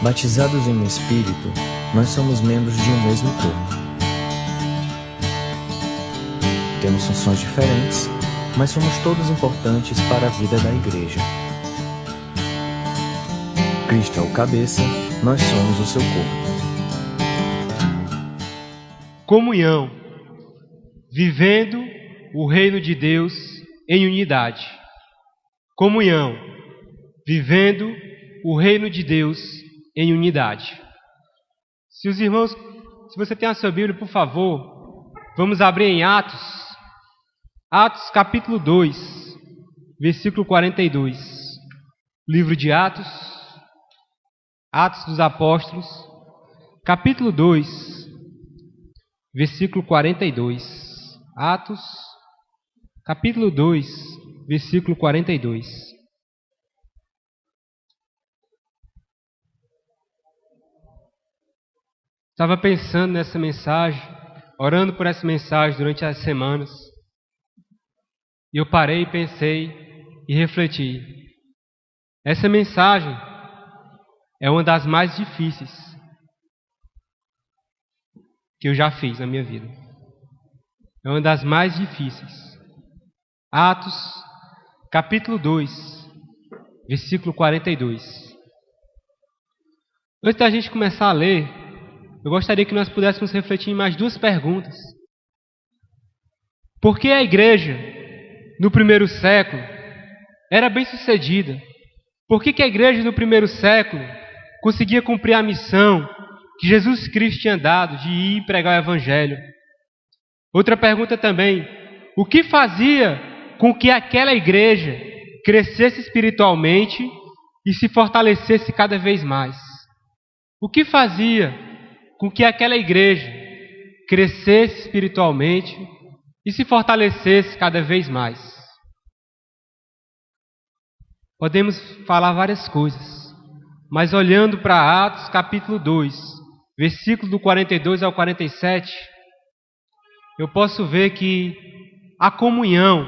Batizados em um Espírito, nós somos membros de um mesmo corpo. Temos funções diferentes, mas somos todos importantes para a vida da Igreja. Cristo é o cabeça, nós somos o seu corpo. Comunhão, vivendo o reino de Deus em unidade. Comunhão, vivendo o reino de Deus em unidade. Se você tem a sua Bíblia, por favor, vamos abrir em Atos capítulo 2, versículo 42. Livro de Atos dos Apóstolos, capítulo 2, versículo 42. Atos, capítulo 2, versículo 42. Estava pensando nessa mensagem, orando por essa mensagem durante as semanas. E eu parei, pensei e refleti. Essa mensagem é uma das mais difíceis que eu já fiz na minha vida. É uma das mais difíceis. Atos, capítulo 2, versículo 42. Antes da gente começar a ler, eu gostaria que nós pudéssemos refletir em mais duas perguntas. Por que a igreja, no primeiro século, era bem sucedida? Por que a igreja, no primeiro século, conseguia cumprir a missão que Jesus Cristo tinha dado de ir e pregar o Evangelho? Outra pergunta também: o que fazia com que aquela igreja crescesse espiritualmente e se fortalecesse cada vez mais? O que fazia com que aquela igreja crescesse espiritualmente e se fortalecesse cada vez mais? Podemos falar várias coisas, mas olhando para Atos capítulo 2, versículo do 42 ao 47, eu posso ver que a comunhão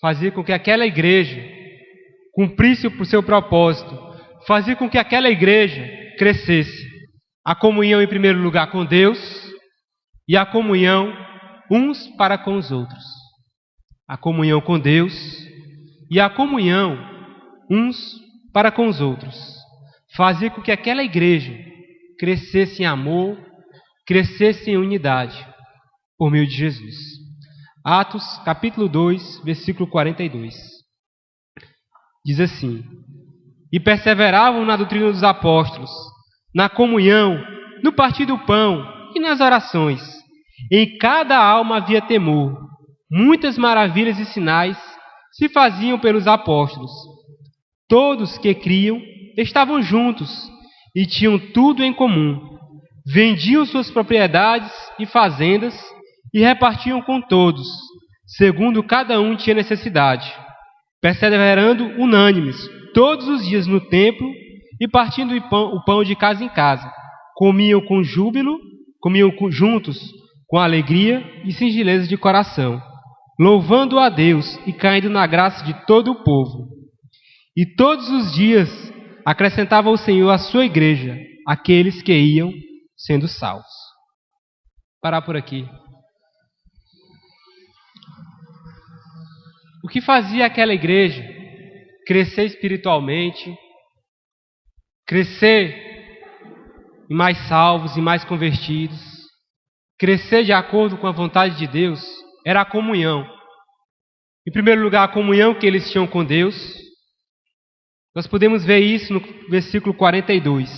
fazia com que aquela igreja cumprisse o seu propósito, fazia com que aquela igreja crescesse. A comunhão, em primeiro lugar, com Deus e a comunhão uns para com os outros. A comunhão com Deus e a comunhão uns para com os outros fazia com que aquela igreja crescesse em amor, crescesse em unidade por meio de Jesus. Atos, capítulo 2, versículo 42. Diz assim: e perseveravam na doutrina dos apóstolos, na comunhão, no partir do pão e nas orações. Em cada alma havia temor. Muitas maravilhas e sinais se faziam pelos apóstolos. Todos que criam estavam juntos e tinham tudo em comum. Vendiam suas propriedades e fazendas e repartiam com todos, segundo cada um tinha necessidade. Perseverando unânimes todos os dias no templo e partindo o pão de casa em casa, comiam com júbilo, juntos com alegria e singeleza de coração, louvando a Deus e caindo na graça de todo o povo. E todos os dias acrescentava o Senhor à sua igreja aqueles que iam sendo salvos. Parar por aqui. O que fazia aquela igreja crescer espiritualmente, crescer em mais salvos e mais convertidos, crescer de acordo com a vontade de Deus, era a comunhão. Em primeiro lugar, a comunhão que eles tinham com Deus. Nós podemos ver isso no versículo 42.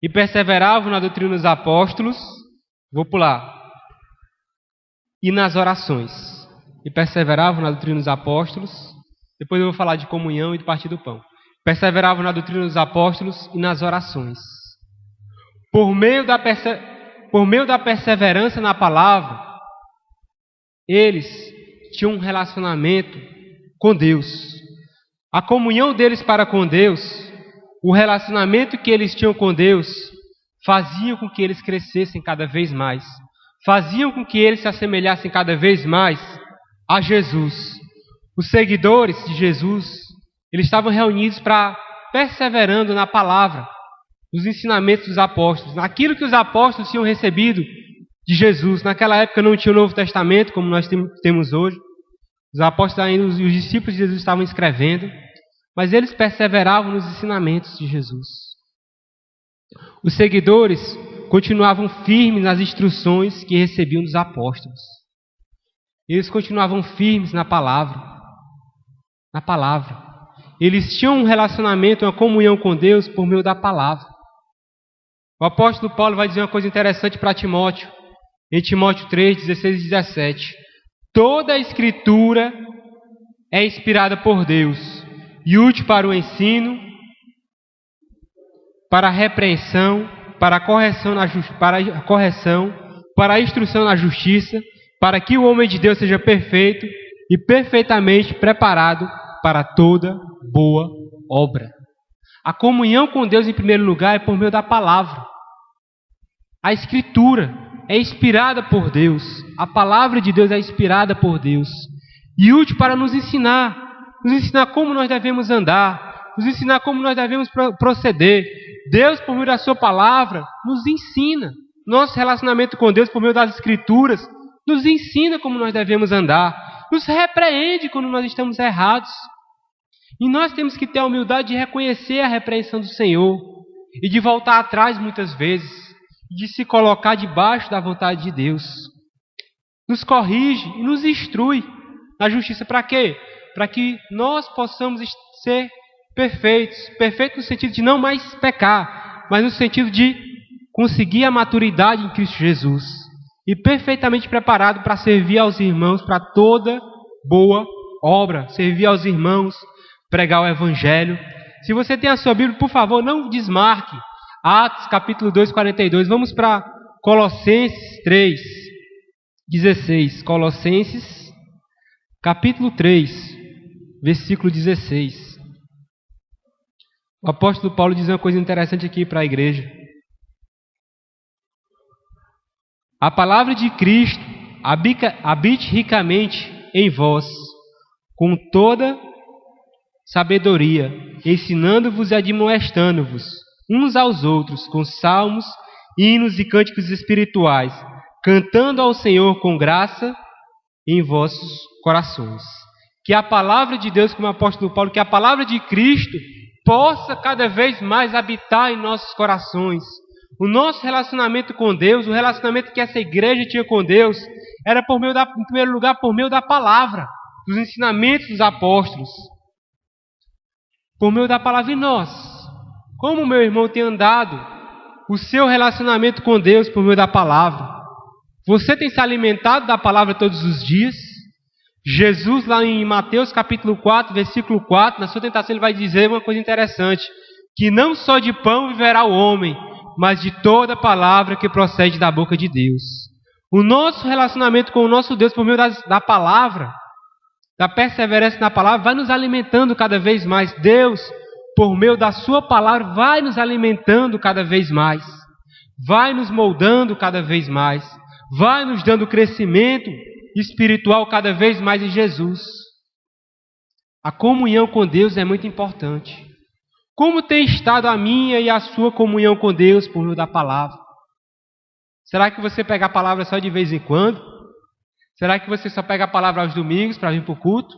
E perseveravam na doutrina dos apóstolos, vou pular, e nas orações. E perseveravam na doutrina dos apóstolos, depois eu vou falar de comunhão e de partir do pão. Perseveravam na doutrina dos apóstolos e nas orações. Por meio da perseverança na palavra, eles tinham um relacionamento com Deus. A comunhão deles para com Deus, o relacionamento que eles tinham com Deus, faziam com que eles crescessem cada vez mais. Faziam com que eles se assemelhassem cada vez mais a Jesus. Os seguidores de Jesus, eles estavam reunidos para perseverando na palavra, nos ensinamentos dos apóstolos, naquilo que os apóstolos tinham recebido de Jesus. Naquela época não tinha o Novo Testamento, como nós temos hoje. Os apóstolos ainda, os discípulos de Jesus estavam escrevendo, mas eles perseveravam nos ensinamentos de Jesus. Os seguidores continuavam firmes nas instruções que recebiam dos apóstolos. Eles continuavam firmes na palavra. Na palavra. Eles tinham um relacionamento, uma comunhão com Deus por meio da palavra. O apóstolo Paulo vai dizer uma coisa interessante para Timóteo, em Timóteo 3, 16 e 17. Toda a Escritura é inspirada por Deus e útil para o ensino, para a repreensão, para a correção, para a instrução na justiça, para que o homem de Deus seja perfeito e perfeitamente preparado para toda boa obra. A comunhão com Deus, em primeiro lugar, é por meio da palavra. A Escritura é inspirada por Deus. A palavra de Deus é inspirada por Deus e útil para nos ensinar como nós devemos andar, nos ensinar como nós devemos proceder. Deus, por meio da sua palavra, nos ensina. Nosso relacionamento com Deus, por meio das Escrituras, nos ensina como nós devemos andar, nos repreende quando nós estamos errados. E nós temos que ter a humildade de reconhecer a repreensão do Senhor e de voltar atrás muitas vezes, de se colocar debaixo da vontade de Deus. Nos corrige e nos instrui na justiça. Para quê? Para que nós possamos ser perfeitos. Perfeitos no sentido de não mais pecar, mas no sentido de conseguir a maturidade em Cristo Jesus. E perfeitamente preparado para servir aos irmãos, para toda boa obra. Servir aos irmãos, pregar o Evangelho. Se você tem a sua Bíblia, por favor, não desmarque. Atos capítulo 2, 42. Vamos para Colossenses 3, 16. Colossenses capítulo 3, versículo 16. O apóstolo Paulo diz uma coisa interessante aqui para a igreja. A palavra de Cristo habite ricamente em vós, com toda sabedoria, ensinando-vos e admoestando-vos uns aos outros com salmos, hinos e cânticos espirituais, cantando ao Senhor com graça em vossos corações. Que a palavra de Deus, como o apóstolo Paulo, que a palavra de Cristo possa cada vez mais habitar em nossos corações. O nosso relacionamento com Deus, o relacionamento que essa igreja tinha com Deus, era em primeiro lugar por meio da palavra, dos ensinamentos dos apóstolos. Por meio da palavra. E nós, como meu irmão tem andado o seu relacionamento com Deus por meio da palavra? Você tem se alimentado da palavra todos os dias? Jesus, lá em Mateus capítulo 4, versículo 4, na sua tentação ele vai dizer uma coisa interessante, que não só de pão viverá o homem, mas de toda palavra que procede da boca de Deus. O nosso relacionamento com o nosso Deus por meio da palavra, da perseverança na palavra, vai nos alimentando cada vez mais. Deus, por meio da sua palavra, vai nos alimentando cada vez mais, vai nos moldando cada vez mais, vai nos dando crescimento espiritual cada vez mais em Jesus. A comunhão com Deus é muito importante. Como tem estado a minha e a sua comunhão com Deus por meio da palavra? Será que você pega a palavra só de vez em quando? Será que você só pega a palavra aos domingos para vir para o culto?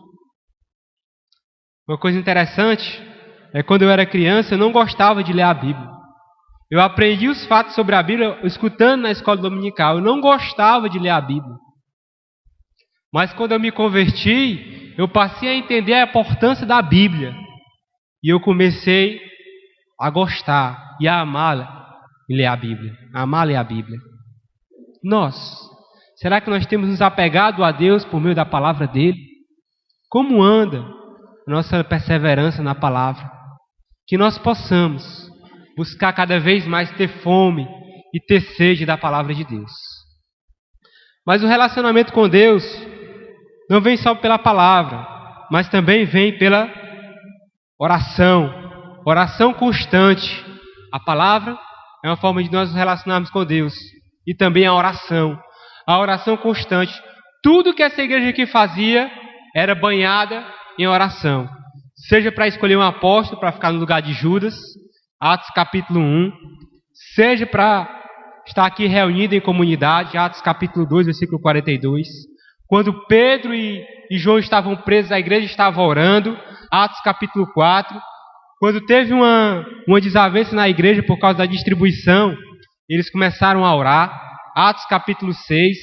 Uma coisa interessante é quando eu era criança, eu não gostava de ler a Bíblia. Eu aprendi os fatos sobre a Bíblia escutando na escola dominical. Eu não gostava de ler a Bíblia. Mas quando eu me converti, eu passei a entender a importância da Bíblia. E eu comecei a gostar e a amar ler a Bíblia. Amar ler a Bíblia. Nós, será que nós temos nos apegado a Deus por meio da palavra dele? Como anda a nossa perseverança na palavra? Que nós possamos buscar cada vez mais ter fome e ter sede da palavra de Deus. Mas o relacionamento com Deus não vem só pela palavra, mas também vem pela oração. Oração constante. A palavra é uma forma de nós nos relacionarmos com Deus. E também a oração. A oração constante. Tudo que essa igreja aqui fazia era banhada em oração. seja para escolher um apóstolo para ficar no lugar de Judas, Atos capítulo 1, seja para estar aqui reunido em comunidade, Atos capítulo 2, versículo 42, quando Pedro e João estavam presos, a igreja estava orando, Atos capítulo 4, quando teve uma desavença na igreja por causa da distribuição, eles começaram a orar, Atos capítulo 6,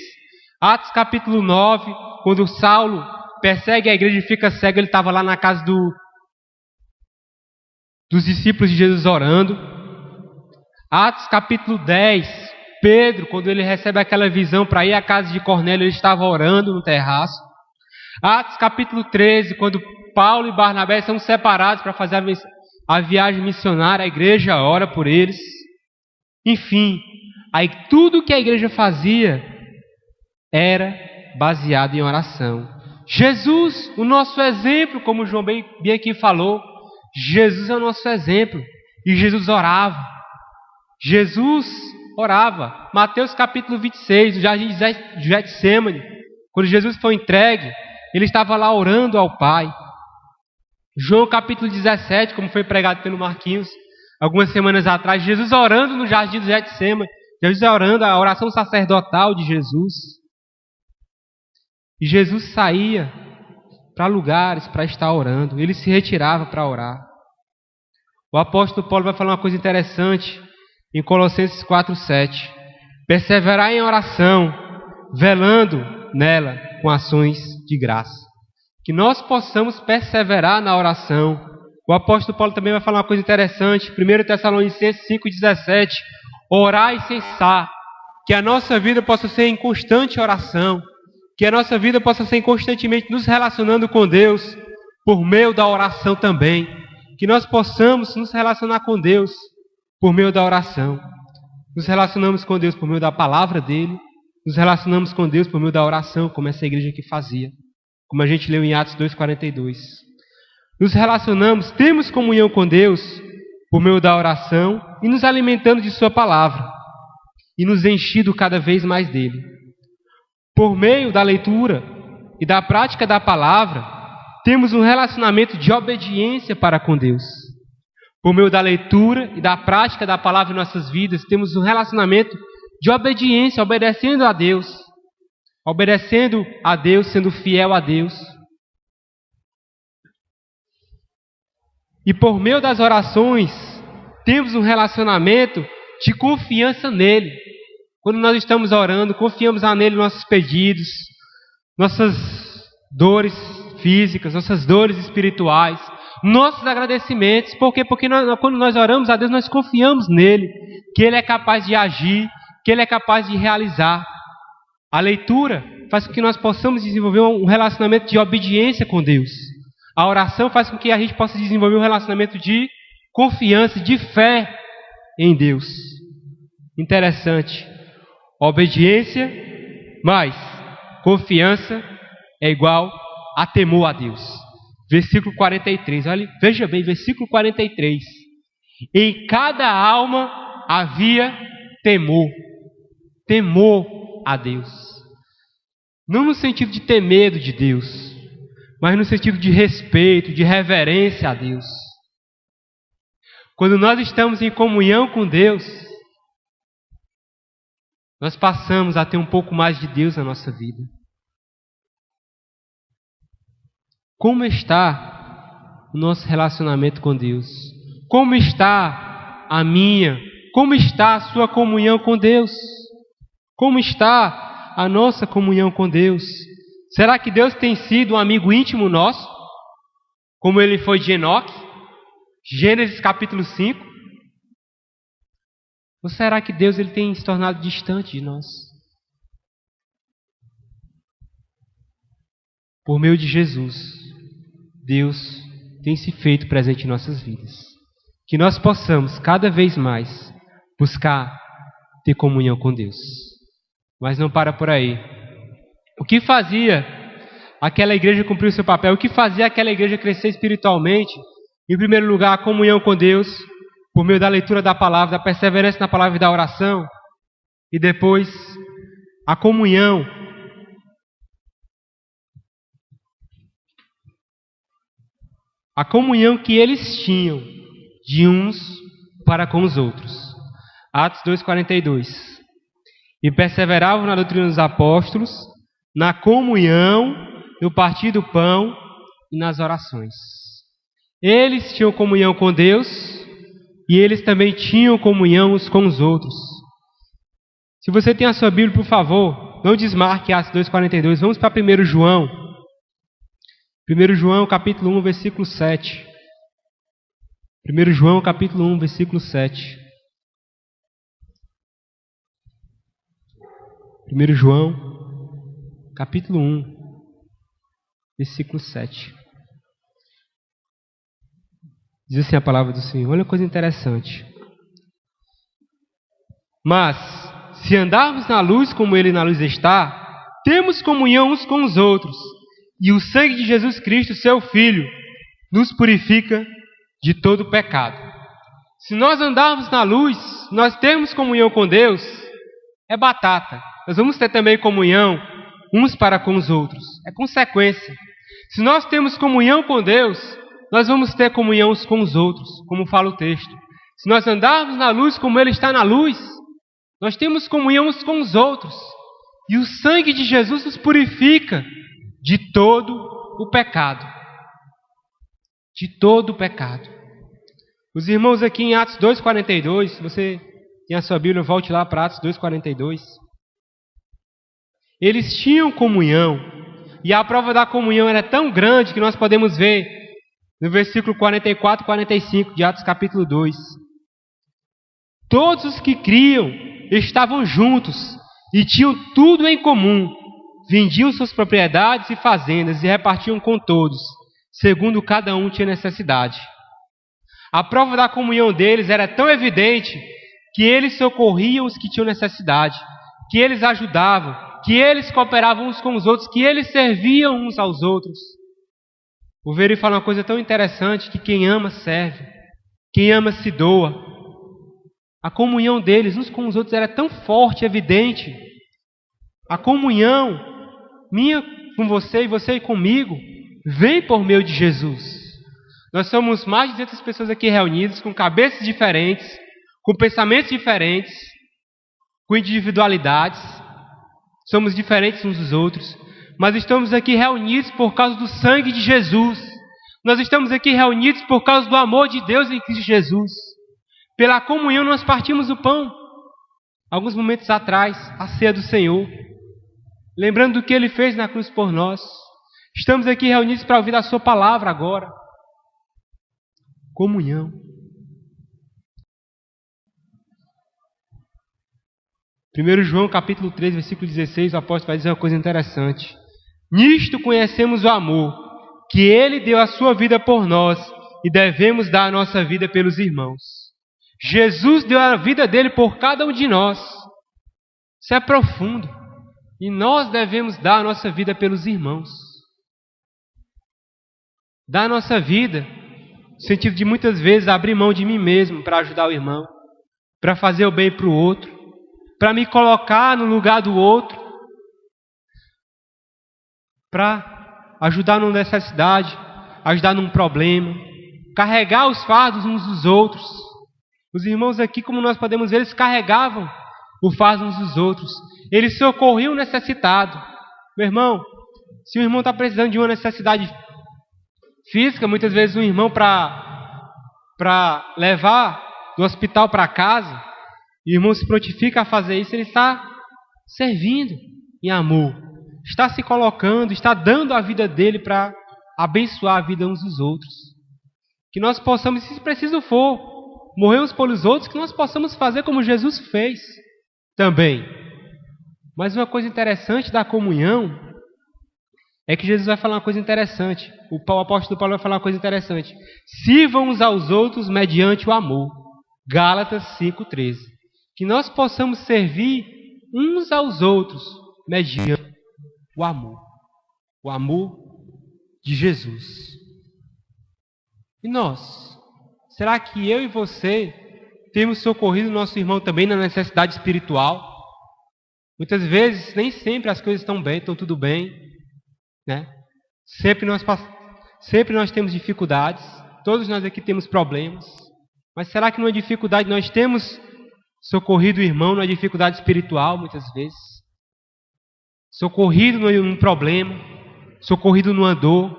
Atos capítulo 9, quando Saulo persegue a igreja e fica cego, ele estava lá na casa dos discípulos de Jesus orando. Atos capítulo 10, Pedro, quando ele recebe aquela visão para ir à casa de Cornélio, ele estava orando no terraço. Atos capítulo 13, quando Paulo e Barnabé são separados para fazer a viagem missionária, a igreja ora por eles. Enfim, aí tudo que a igreja fazia era baseado em oração. Jesus, o nosso exemplo, como o João bem aqui falou, Jesus é o nosso exemplo. E Jesus orava. Jesus orava. Mateus capítulo 26, no jardim de Getsemane, quando Jesus foi entregue, ele estava lá orando ao Pai. João capítulo 17, como foi pregado pelo Marquinhos algumas semanas atrás, Jesus orando no jardim de Getsemane, Jesus orando a oração sacerdotal de Jesus. E Jesus saía para lugares para estar orando, ele se retirava para orar. O apóstolo Paulo vai falar uma coisa interessante em Colossenses 4:7. Perseverar em oração, velando nela com ações de graça. Que nós possamos perseverar na oração. O apóstolo Paulo também vai falar uma coisa interessante. 1 Tessalonicenses 5:17. Orar e cessar. Que a nossa vida possa ser em constante oração. Que a nossa vida possa ser constantemente nos relacionando com Deus por meio da oração também. Que nós possamos nos relacionar com Deus por meio da oração. Nos relacionamos com Deus por meio da palavra dele. Nos relacionamos com Deus por meio da oração, como essa igreja aqui fazia. Como a gente leu em Atos 2:42. Nos relacionamos, temos comunhão com Deus por meio da oração e nos alimentando de sua palavra. E nos enchido cada vez mais dele. Por meio da leitura e da prática da palavra, temos um relacionamento de obediência para com Deus. Por meio da leitura e da prática da palavra em nossas vidas, temos um relacionamento de obediência, obedecendo a Deus. Obedecendo a Deus, sendo fiel a Deus. E por meio das orações, temos um relacionamento de confiança nele. Quando nós estamos orando, confiamos nele nossos pedidos, nossas dores físicas, nossas dores espirituais, nossos agradecimentos. Por quê? Porque quando nós oramos a Deus, nós confiamos nele, que ele é capaz de agir, que ele é capaz de realizar. A leitura faz com que nós possamos desenvolver um relacionamento de obediência com Deus. A oração faz com que a gente possa desenvolver um relacionamento de confiança, de fé em Deus. Interessante. Obediência mais confiança é igual a temor a Deus. Versículo 43. Olha, veja bem, versículo 43. Em cada alma havia temor. Temor a Deus. Não no sentido de ter medo de Deus, mas no sentido de respeito, de reverência a Deus. Quando nós estamos em comunhão com Deus, nós passamos a ter um pouco mais de Deus na nossa vida. Como está o nosso relacionamento com Deus? Como está a minha? Como está a sua comunhão com Deus? Como está a nossa comunhão com Deus? Será que Deus tem sido um amigo íntimo nosso? Como ele foi de Enoque? Gênesis capítulo 5. Ou será que Deus ele tem se tornado distante de nós? Por meio de Jesus, Deus tem se feito presente em nossas vidas. Que nós possamos cada vez mais buscar ter comunhão com Deus. Mas não para por aí. O que fazia aquela igreja cumprir o seu papel? O que fazia aquela igreja crescer espiritualmente? Em primeiro lugar, a comunhão com Deus, por meio da leitura da palavra, da perseverança na palavra e da oração. E depois, a comunhão a comunhão que eles tinham de uns para com os outros. Atos 2,42. E perseveravam na doutrina dos apóstolos, na comunhão, no partir do pão e nas orações. Eles tinham comunhão com Deus e eles também tinham comunhão uns com os outros. Se você tem a sua Bíblia, por favor, não desmarque Atos 2,42. Vamos para 1 João. 1 João, capítulo 1, versículo 7. 1 João, capítulo 1, versículo 7. 1 João, capítulo 1, versículo 7. Diz assim a palavra do Senhor. Olha que coisa interessante. Mas, se andarmos na luz como Ele na luz está, temos comunhão uns com os outros, e o sangue de Jesus Cristo, seu Filho, nos purifica de todo pecado. Se nós andarmos na luz, nós temos comunhão com Deus, é batata. Nós vamos ter também comunhão uns para com os outros. É consequência. Se nós temos comunhão com Deus, nós vamos ter comunhão uns com os outros, como fala o texto. Se nós andarmos na luz como Ele está na luz, nós temos comunhão uns com os outros. E o sangue de Jesus nos purifica de todo o pecado. De todo o pecado. Os irmãos aqui em Atos 2,42, se você tem a sua Bíblia, volte lá para Atos 2,42. Eles tinham comunhão. E a prova da comunhão era tão grande que nós podemos ver no versículo 44 e 45 de Atos capítulo 2. Todos os que criam estavam juntos e tinham tudo em comum. Vendiam suas propriedades e fazendas e repartiam com todos, segundo cada um tinha necessidade. A prova da comunhão deles era tão evidente que eles socorriam os que tinham necessidade, que eles ajudavam, que eles cooperavam uns com os outros, que eles serviam uns aos outros. O Veri fala uma coisa tão interessante, que quem ama serve, quem ama se doa. A comunhão deles uns com os outros era tão forte, evidente. A comunhão minha com você e você comigo vem por meio de Jesus. Nós somos mais de 200 pessoas aqui reunidas, com cabeças diferentes, com pensamentos diferentes, com individualidades. Somos diferentes uns dos outros, mas estamos aqui reunidos por causa do sangue de Jesus. Nós estamos aqui reunidos por causa do amor de Deus em Cristo Jesus. Pela comunhão nós partimos o pão. Alguns momentos atrás, a ceia do Senhor. Lembrando do que Ele fez na cruz por nós. Estamos aqui reunidos para ouvir a sua palavra agora. Comunhão. 1 João capítulo 3, versículo 16, o apóstolo vai dizer uma coisa interessante. Nisto conhecemos o amor, que Ele deu a sua vida por nós e devemos dar a nossa vida pelos irmãos. Jesus deu a vida dele por cada um de nós. Isso é profundo. E nós devemos dar a nossa vida pelos irmãos. Dar a nossa vida, no sentido de muitas vezes abrir mão de mim mesmo para ajudar o irmão, para fazer o bem para o outro, para me colocar no lugar do outro, para ajudar numa necessidade, ajudar num problema, carregar os fardos uns dos outros. Os irmãos aqui, como nós podemos ver, eles carregavam o fardo uns dos outros. Eles socorriam o necessitado. Meu irmão, se o irmão está precisando de uma necessidade física, muitas vezes um irmão para levar do hospital para casa, e o irmão se prontifica a fazer isso, ele está servindo em amor. Está se colocando, está dando a vida dele para abençoar a vida uns dos outros. Que nós possamos, se preciso for, morrer uns pelos outros, que nós possamos fazer como Jesus fez também. Mas uma coisa interessante da comunhão é que Jesus vai falar uma coisa interessante. O apóstolo Paulo vai falar uma coisa interessante. Sirvam uns aos outros mediante o amor. Gálatas 5,13. Que nós possamos servir uns aos outros mediante o amor. O amor de Jesus. E nós? Será que eu e você temos socorrido nosso irmão também na necessidade espiritual? Muitas vezes, nem sempre as coisas estão bem, estão tudo bem, né? sempre nós temos dificuldades, todos nós aqui temos problemas, mas será que numa dificuldade nós temos socorrido o irmão numa dificuldade espiritual, muitas vezes? Socorrido num problema, socorrido numa dor,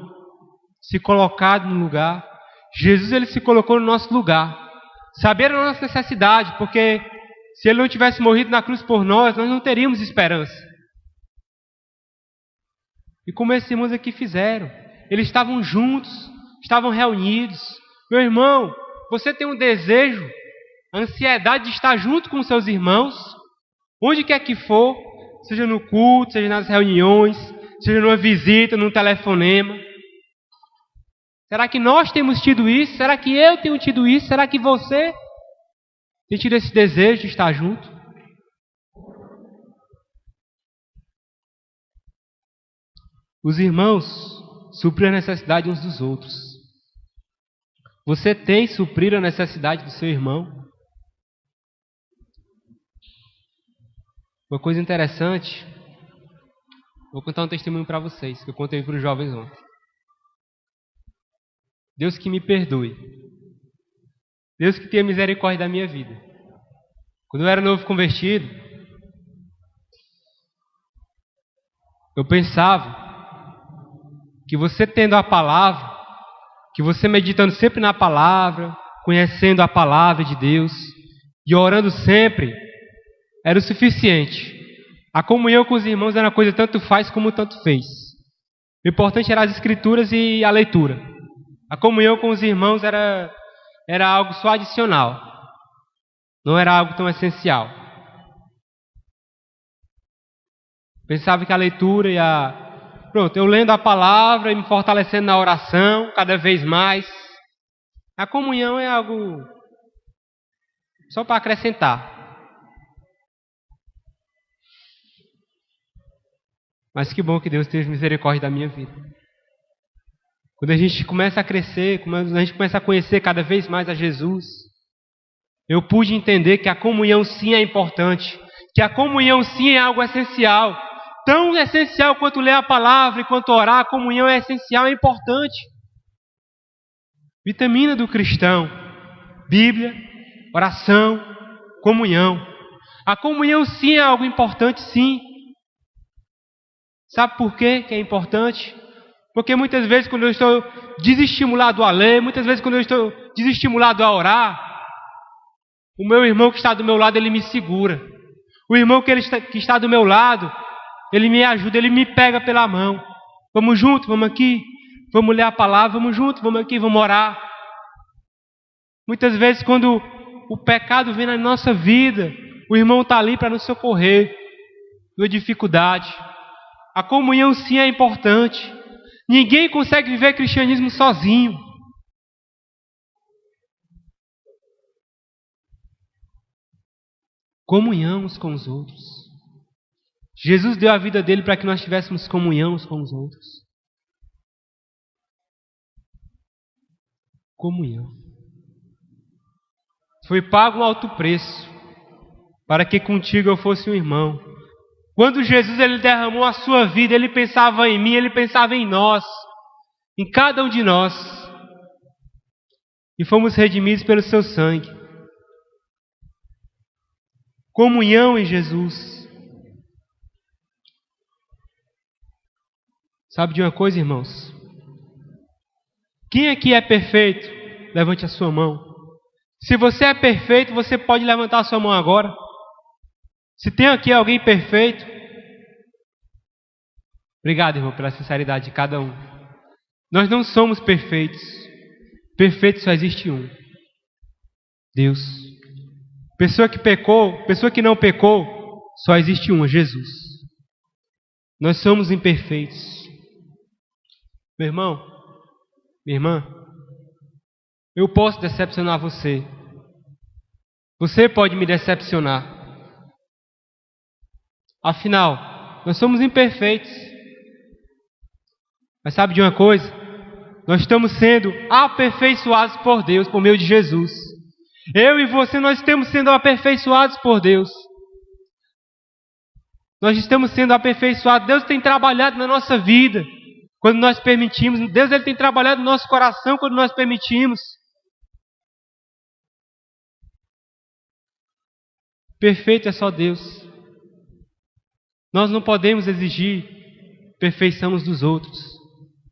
se colocado no lugar. Jesus, ele se colocou no nosso lugar, saber a nossa necessidade, porque se ele não tivesse morrido na cruz por nós, nós não teríamos esperança. E como esses irmãos aqui fizeram, eles estavam juntos, estavam reunidos. Meu irmão, você tem um desejo, a ansiedade de estar junto com os seus irmãos, onde quer que for, seja no culto, seja nas reuniões, seja numa visita, num telefonema. Será que nós temos tido isso? Será que eu tenho tido isso? Será que você tem tido esse desejo de estar junto? Os irmãos suprem a necessidade uns dos outros. Você tem suprido a necessidade do seu irmão? Uma coisa interessante, vou contar um testemunho para vocês, que eu contei para os jovens ontem. Deus que me perdoe. Deus que tenha misericórdia da minha vida. Quando eu era novo convertido, eu pensava que você tendo a palavra, que você meditando sempre na palavra, conhecendo a palavra de Deus e orando sempre, era o suficiente. A comunhão com os irmãos era uma coisa tanto faz como tanto fez. O importante era as escrituras e a leitura. A comunhão com os irmãos era algo só adicional. Não era algo tão essencial. Pensava que a leitura e Pronto, eu lendo a palavra e me fortalecendo na oração cada vez mais. A comunhão é algo só para acrescentar. Mas que bom que Deus teve misericórdia da minha vida. Quando a gente começa a crescer, quando a gente começa a conhecer cada vez mais a Jesus, eu pude entender que a comunhão sim é importante, que a comunhão sim é algo essencial, tão essencial quanto ler a palavra e quanto orar. A comunhão é essencial, é importante. Vitamina do cristão: Bíblia, oração, comunhão. A comunhão sim é algo importante, sim. Sabe por quê que é importante? Porque muitas vezes quando eu estou desestimulado a ler, muitas vezes quando eu estou desestimulado a orar, o meu irmão que está do meu lado, ele me segura. O irmão que está do meu lado, ele me ajuda, ele me pega pela mão. Vamos junto, vamos aqui, vamos ler a palavra, vamos junto, vamos aqui, vamos orar. Muitas vezes quando o pecado vem na nossa vida, o irmão está ali para nos socorrer numa dificuldade. A comunhão sim é importante. Ninguém consegue viver cristianismo sozinho. Comunhão uns com os outros. Jesus deu a vida dele para que nós tivéssemos comunhão uns com os outros. Comunhão. Foi pago um alto preço para que contigo eu fosse um irmão. Quando Jesus ele derramou a sua vida, ele pensava em mim, ele pensava em nós, em cada um de nós. E fomos redimidos pelo seu sangue. Comunhão em Jesus. Sabe de uma coisa, irmãos? Quem aqui é perfeito? Levante a sua mão. Se você é perfeito, você pode levantar a sua mão agora. Se tem aqui alguém perfeito, obrigado, irmão, pela sinceridade de cada um. Nós não somos perfeitos. Perfeito só existe um: Deus. Pessoa que pecou, pessoa que não pecou, só existe uma: Jesus. Nós somos imperfeitos. Meu irmão, minha irmã, eu posso decepcionar você. Você pode me decepcionar. Afinal, nós somos imperfeitos. Mas sabe de uma coisa? Nós estamos sendo aperfeiçoados por Deus, por meio de Jesus. Eu e você, nós estamos sendo aperfeiçoados por Deus. Nós estamos sendo aperfeiçoados. Deus tem trabalhado na nossa vida. Quando nós permitimos, Deus ele tem trabalhado no nosso coração quando nós permitimos. Perfeito é só Deus. Nós não podemos exigir perfeição uns dos outros.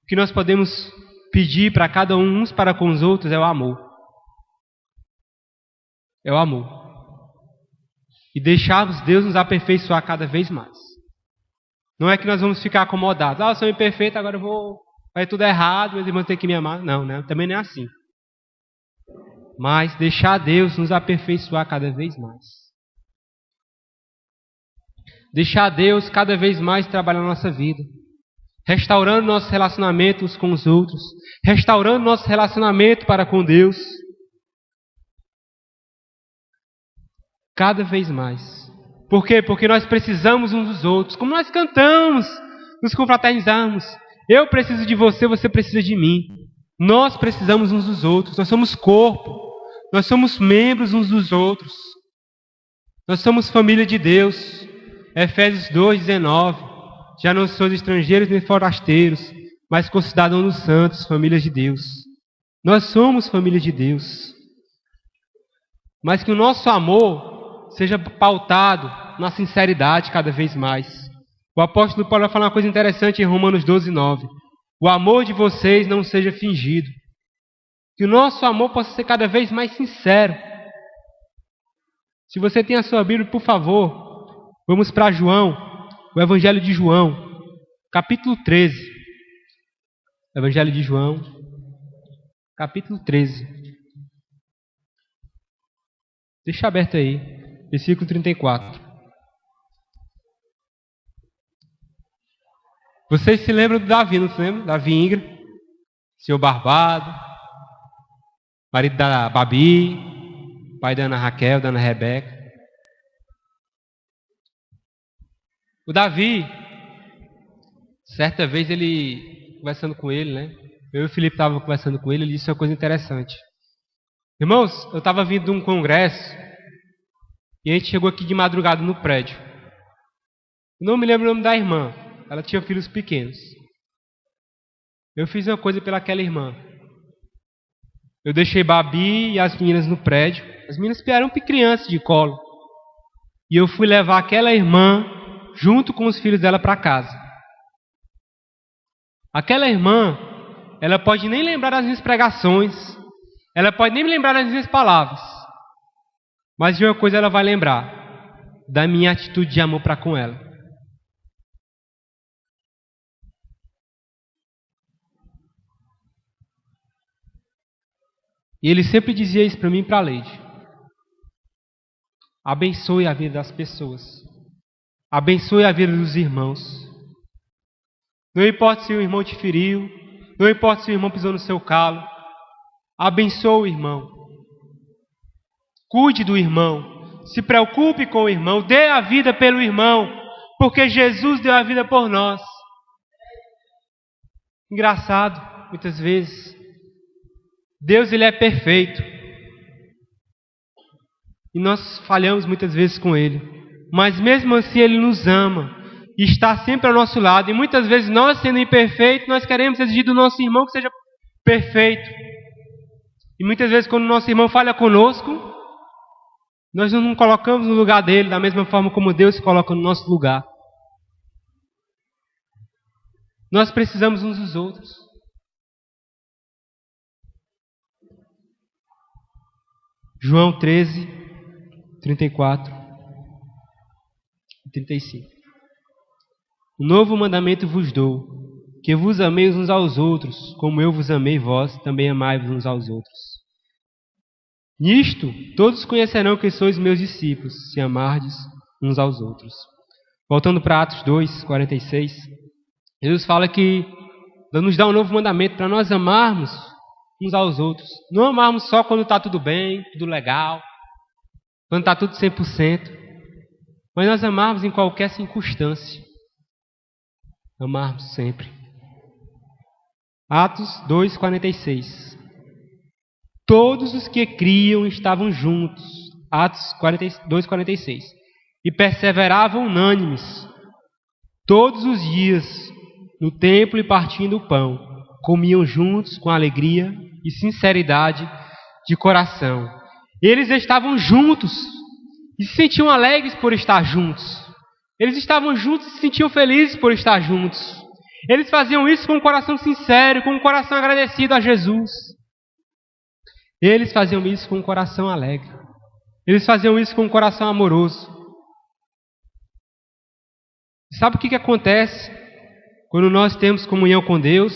O que nós podemos pedir para cada um, uns para com os outros, é o amor. É o amor. E deixarmos Deus nos aperfeiçoar cada vez mais. Não é que nós vamos ficar acomodados. Eu sou imperfeito, agora eu vou... vai tudo errado, meus irmãos têm que me amar. Não, também não é assim. Mas deixar Deus nos aperfeiçoar cada vez mais. Deixar Deus cada vez mais trabalhar na nossa vida. Restaurando nossos relacionamentos com os outros. Restaurando nosso relacionamento para com Deus. Cada vez mais. Por quê? Porque nós precisamos uns dos outros. Como nós cantamos, nos confraternizamos. Eu preciso de você, você precisa de mim. Nós precisamos uns dos outros. Nós somos corpo. Nós somos membros uns dos outros. Nós somos família de Deus. Efésios 2:19. Já não sois estrangeiros nem forasteiros, mas concidadãos dos santos, família de Deus. Nós somos família de Deus. Mas que o nosso amor seja pautado na sinceridade cada vez mais. O apóstolo Paulo vai falar uma coisa interessante em Romanos 12:9. O amor de vocês não seja fingido. Que o nosso amor possa ser cada vez mais sincero. Se você tem a sua Bíblia, por favor, vamos para João, o Evangelho de João, capítulo 13. Evangelho de João, capítulo 13. Deixa aberto aí, versículo 34. Vocês se lembram do Davi, não se lembram? Davi Ingra, seu barbado, marido da Babi, pai da Ana Raquel, da Ana Rebeca. O Davi, certa vez ele, conversando com ele, né? Eu e o Felipe estavam conversando com ele, ele disse uma coisa interessante. Irmãos, eu estava vindo de um congresso e a gente chegou aqui de madrugada no prédio. Eu não me lembro o nome da irmã, ela tinha filhos pequenos. Eu fiz uma coisa pelaquela irmã. Eu deixei Babi e as meninas no prédio. As meninas eram crianças de colo. E eu fui levar aquela irmã junto com os filhos dela para casa. Aquela irmã, ela pode nem lembrar das minhas pregações, ela pode nem me lembrar das minhas palavras, mas de uma coisa ela vai lembrar, da minha atitude de amor para com ela. E ele sempre dizia isso para mim e para a Leide. Abençoe a vida das pessoas. Abençoe a vida dos irmãos. Não importa se o irmão te feriu, não importa se o irmão pisou no seu calo. Abençoe o irmão. Cuide do irmão. Se preocupe com o irmão. Dê a vida pelo irmão. Porque Jesus deu a vida por nós. Engraçado, muitas vezes. Deus, ele é perfeito. E nós falhamos muitas vezes com ele. Mas mesmo assim ele nos ama e está sempre ao nosso lado. E muitas vezes nós, sendo imperfeitos, nós queremos exigir do nosso irmão que seja perfeito. E muitas vezes quando o nosso irmão falha conosco, nós não nos colocamos no lugar dele da mesma forma como Deus se coloca no nosso lugar. Nós precisamos uns dos outros. João 13, 34 e 35. Um novo mandamento vos dou, que vos ameis uns aos outros, como eu vos amei, vós também amai-vos uns aos outros. Nisto, todos conhecerão que sois meus discípulos, se amardes uns aos outros. Voltando para Atos 2, 46, Jesus fala que nos dá um novo mandamento para nós amarmos uns aos outros. Não amarmos só quando está tudo bem, tudo legal, quando está tudo 100%, mas nós amarmos em qualquer circunstância. Amarmos sempre. Atos 2, 46. Todos os que criam estavam juntos. Atos 2, 46. E perseveravam unânimes todos os dias no templo e partindo o pão, comiam juntos com alegria e sinceridade de coração. Eles estavam juntos e se sentiam alegres por estar juntos. Eles estavam juntos e se sentiam felizes por estar juntos. Eles faziam isso com um coração sincero, com um coração agradecido a Jesus. Eles faziam isso com um coração alegre. Eles faziam isso com um coração amoroso. Sabe o que acontece quando nós temos comunhão com Deus?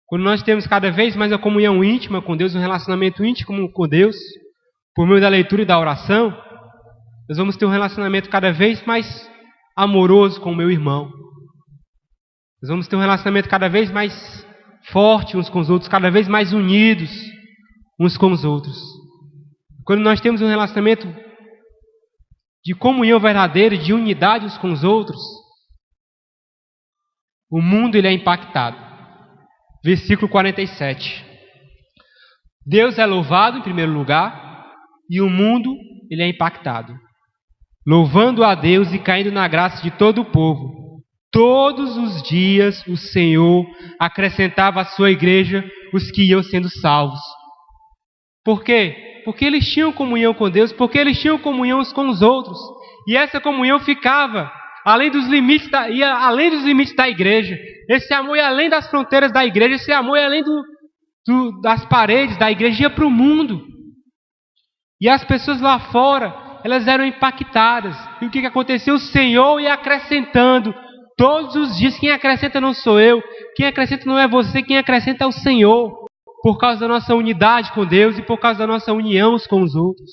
Quando nós temos cada vez mais a comunhão íntima com Deus, um relacionamento íntimo com Deus, por meio da leitura e da oração, nós vamos ter um relacionamento cada vez mais amoroso com o meu irmão. Nós vamos ter um relacionamento cada vez mais forte uns com os outros, cada vez mais unidos uns com os outros. Quando nós temos um relacionamento de comunhão verdadeira, de unidade uns com os outros, o mundo ele é impactado. Versículo 47. Deus é louvado em primeiro lugar e o mundo ele é impactado. Louvando a Deus e caindo na graça de todo o povo. Todos os dias o Senhor acrescentava à sua igreja os que iam sendo salvos. Por quê? Porque eles tinham comunhão com Deus, porque eles tinham comunhão uns com os outros. E essa comunhão ficava além dos limites da igreja. Esse amor ia além das fronteiras da igreja, esse amor ia além das paredes da igreja, ia para o mundo. E as pessoas lá fora, elas eram impactadas. E o que aconteceu? O Senhor ia acrescentando todos os dias. Quem acrescenta não sou eu, quem acrescenta não é você, quem acrescenta é o Senhor. Por causa da nossa unidade com Deus e por causa da nossa união uns com os outros.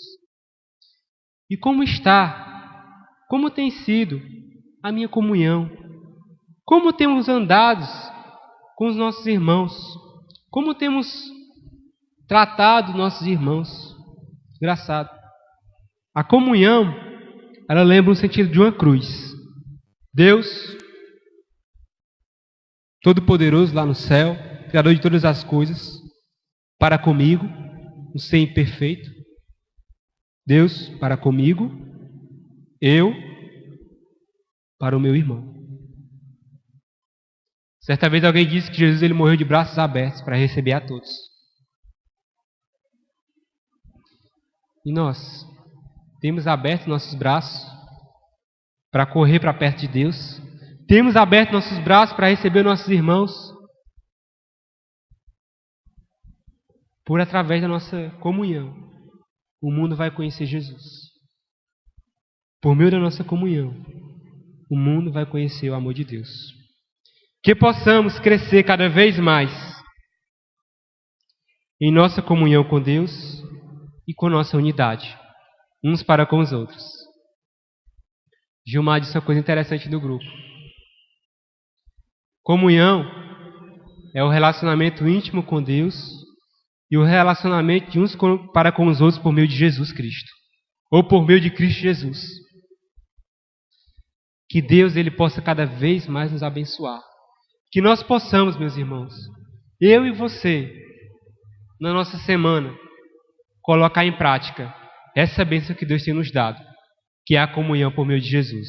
E como está? Como tem sido a minha comunhão? Como temos andado com os nossos irmãos? Como temos tratado nossos irmãos? Engraçado. A comunhão, ela lembra o sentido de uma cruz. Deus, Todo-Poderoso lá no céu, Criador de todas as coisas, para comigo, um ser imperfeito. Deus para comigo, eu para o meu irmão. Certa vez alguém disse que Jesus ele morreu de braços abertos para receber a todos. E nós temos aberto nossos braços para correr para perto de Deus. Temos aberto nossos braços para receber nossos irmãos. Por através da nossa comunhão, o mundo vai conhecer Jesus. Por meio da nossa comunhão, o mundo vai conhecer o amor de Deus. Que possamos crescer cada vez mais em nossa comunhão com Deus e com nossa unidade, uns para com os outros. Gilmar disse uma coisa interessante no grupo. Comunhão é o relacionamento íntimo com Deus e o relacionamento de uns para com os outros por meio de Jesus Cristo. Ou por meio de Cristo Jesus. Que Deus ele possa cada vez mais nos abençoar. Que nós possamos, meus irmãos, eu e você, na nossa semana, colocar em prática essa bênção que Deus tem nos dado, que é a comunhão por meio de Jesus.